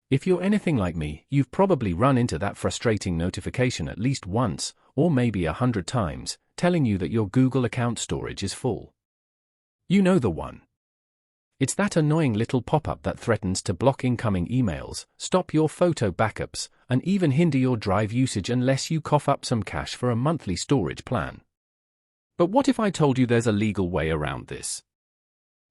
If you're anything like me, you've probably run into that frustrating notification at least once, or maybe 100 times, telling you that your Google account storage is full. You know the one. It's that annoying little pop-up that threatens to block incoming emails, stop your photo backups, and even hinder your drive usage unless you cough up some cash for a monthly storage plan. But what if I told you there's a legal way around this?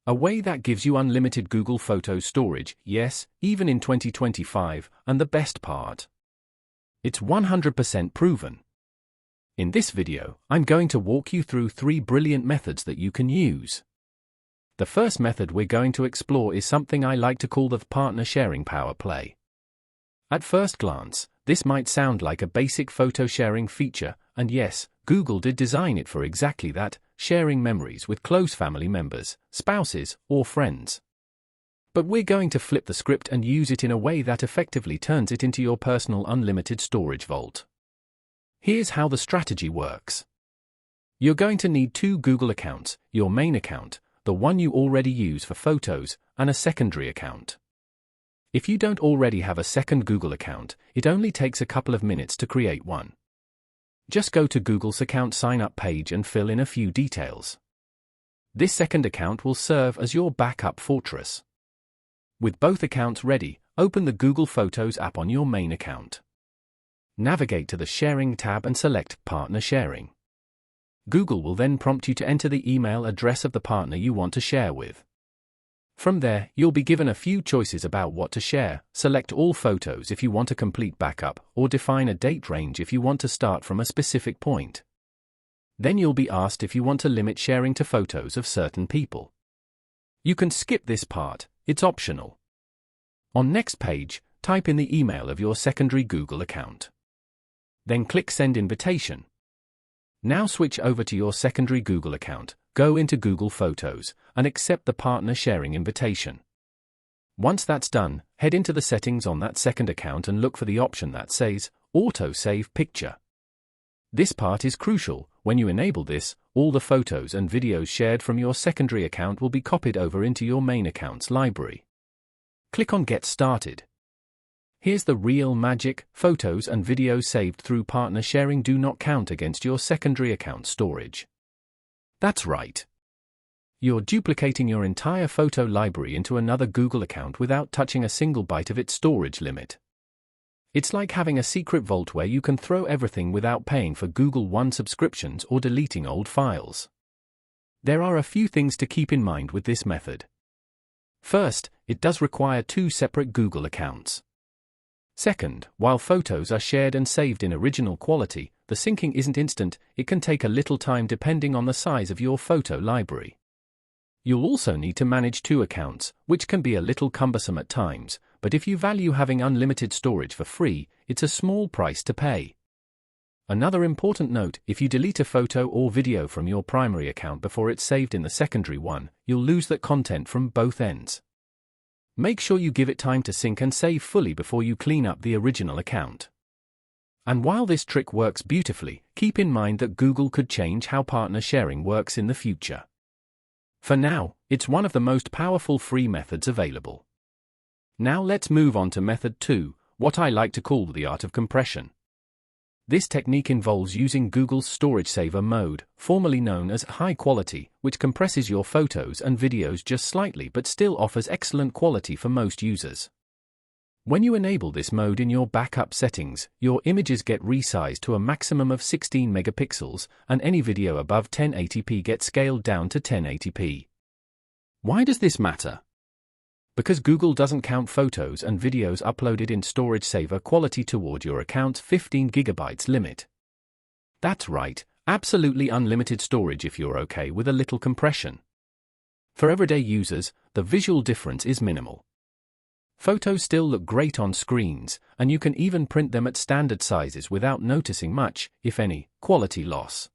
A way that gives you unlimited Google Photos storage, yes, even in 2025, and the best part, it's 100% proven. In this video, I'm going to walk you through 3 brilliant methods that you can use. The first method we're going to explore is something I like to call the partner sharing power play. At first glance, this might sound like a basic photo sharing feature, and yes, Google did design it for exactly that, sharing memories with close family members, spouses, or friends. But we're going to flip the script and use it in a way that effectively turns it into your personal unlimited storage vault. Here's how the strategy works. You're going to need 2 Google accounts, your main account, the one you already use for photos, and a secondary account. If you don't already have a second Google account, it only takes a couple of minutes to create one. Just go to Google's account sign-up page and fill in a few details. This second account will serve as your backup fortress. With both accounts ready, open the Google Photos app on your main account. Navigate to the Sharing tab and select Partner Sharing. Google will then prompt you to enter the email address of the partner you want to share with. From there, you'll be given a few choices about what to share. Select all photos if you want a complete backup, or define a date range if you want to start from a specific point. Then you'll be asked if you want to limit sharing to photos of certain people. You can skip this part, it's optional. On next page, type in the email of your secondary Google account. Then click Send Invitation. Now switch over to your secondary Google account, go into Google Photos, and accept the partner sharing invitation. Once that's done, head into the settings on that second account and look for the option that says, Auto Save Picture. This part is crucial. When you enable this, all the photos and videos shared from your secondary account will be copied over into your main account's library. Click on Get Started. Here's the real magic: photos and videos saved through partner sharing do not count against your secondary account storage. That's right. You're duplicating your entire photo library into another Google account without touching a single byte of its storage limit. It's like having a secret vault where you can throw everything without paying for Google One subscriptions or deleting old files. There are a few things to keep in mind with this method. First, it does require 2 separate Google accounts. Second, while photos are shared and saved in original quality, the syncing isn't instant. It can take a little time depending on the size of your photo library. You'll also need to manage 2 accounts, which can be a little cumbersome at times, but if you value having unlimited storage for free, it's a small price to pay. Another important note: if you delete a photo or video from your primary account before it's saved in the secondary one, you'll lose that content from both ends. Make sure you give it time to sync and save fully before you clean up the original account. And while this trick works beautifully, keep in mind that Google could change how partner sharing works in the future. For now, it's one of the most powerful free methods available. Now let's move on to method 2, what I like to call the art of compression. This technique involves using Google's storage saver mode, formerly known as high quality, which compresses your photos and videos just slightly but still offers excellent quality for most users. When you enable this mode in your backup settings, your images get resized to a maximum of 16 megapixels, and any video above 1080p gets scaled down to 1080p. Why does this matter? Because Google doesn't count photos and videos uploaded in storage saver quality toward your account's 15 gigabytes limit. That's right, absolutely unlimited storage if you're okay with a little compression. For everyday users, the visual difference is minimal. Photos still look great on screens, and you can even print them at standard sizes without noticing much, if any, quality loss.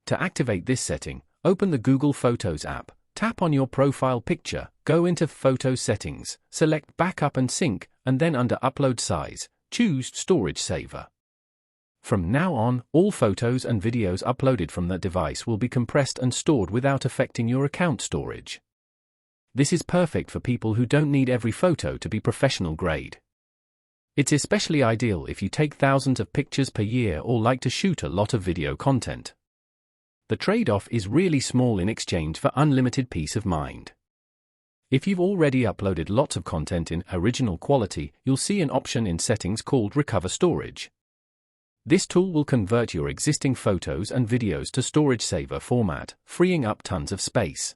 To activate this setting, open the Google Photos app, tap on your profile picture, go into Photo Settings, select Backup and Sync, and then under Upload Size, choose Storage Saver. From now on, all photos and videos uploaded from that device will be compressed and stored without affecting your account storage. This is perfect for people who don't need every photo to be professional grade. It's especially ideal if you take thousands of pictures per year or like to shoot a lot of video content. The trade-off is really small in exchange for unlimited peace of mind. If you've already uploaded lots of content in original quality, you'll see an option in settings called Recover Storage. This tool will convert your existing photos and videos to storage saver format, freeing up tons of space.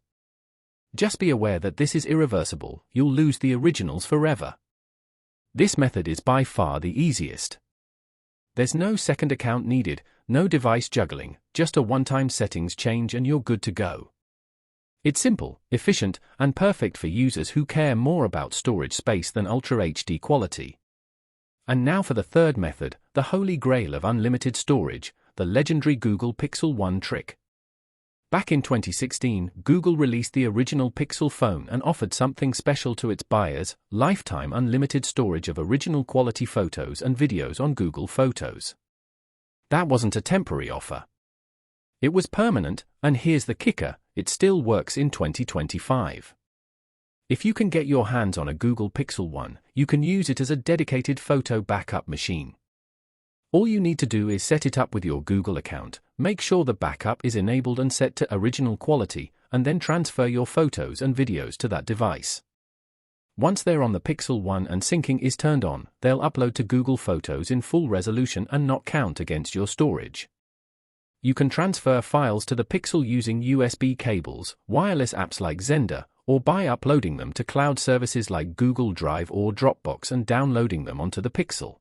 Just be aware that this is irreversible, you'll lose the originals forever. This method is by far the easiest. There's no second account needed, no device juggling, just a one-time settings change and you're good to go. It's simple, efficient, and perfect for users who care more about storage space than Ultra HD quality. And now for the third method, the holy grail of unlimited storage, the legendary Google Pixel 1 trick. Back in 2016, Google released the original Pixel phone and offered something special to its buyers: lifetime unlimited storage of original quality photos and videos on Google Photos. That wasn't a temporary offer. It was permanent, and here's the kicker, it still works in 2025. If you can get your hands on a Google Pixel 1, you can use it as a dedicated photo backup machine. All you need to do is set it up with your Google account, make sure the backup is enabled and set to original quality, and then transfer your photos and videos to that device. Once they're on the Pixel 1 and syncing is turned on, they'll upload to Google Photos in full resolution and not count against your storage. You can transfer files to the Pixel using USB cables, wireless apps like Xender, or by uploading them to cloud services like Google Drive or Dropbox and downloading them onto the Pixel.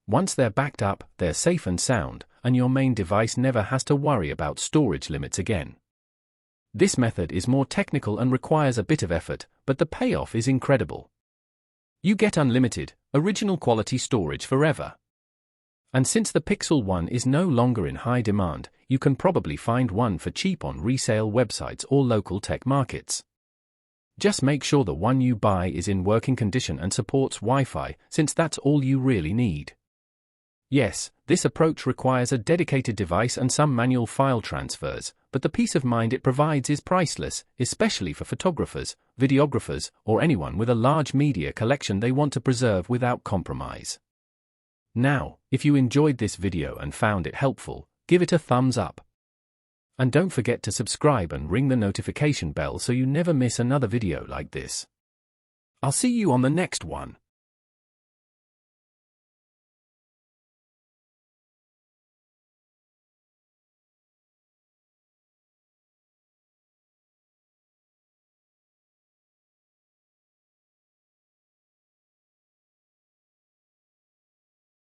Once they're backed up, they're safe and sound, and your main device never has to worry about storage limits again. This method is more technical and requires a bit of effort, but the payoff is incredible. You get unlimited, original quality storage forever. And since the Pixel 1 is no longer in high demand, you can probably find one for cheap on resale websites or local tech markets. Just make sure the one you buy is in working condition and supports Wi-Fi, since that's all you really need. Yes, this approach requires a dedicated device and some manual file transfers, but the peace of mind it provides is priceless, especially for photographers, videographers, or anyone with a large media collection they want to preserve without compromise. Now, if you enjoyed this video and found it helpful, give it a thumbs up. And don't forget to subscribe and ring the notification bell so you never miss another video like this. I'll see you on the next one.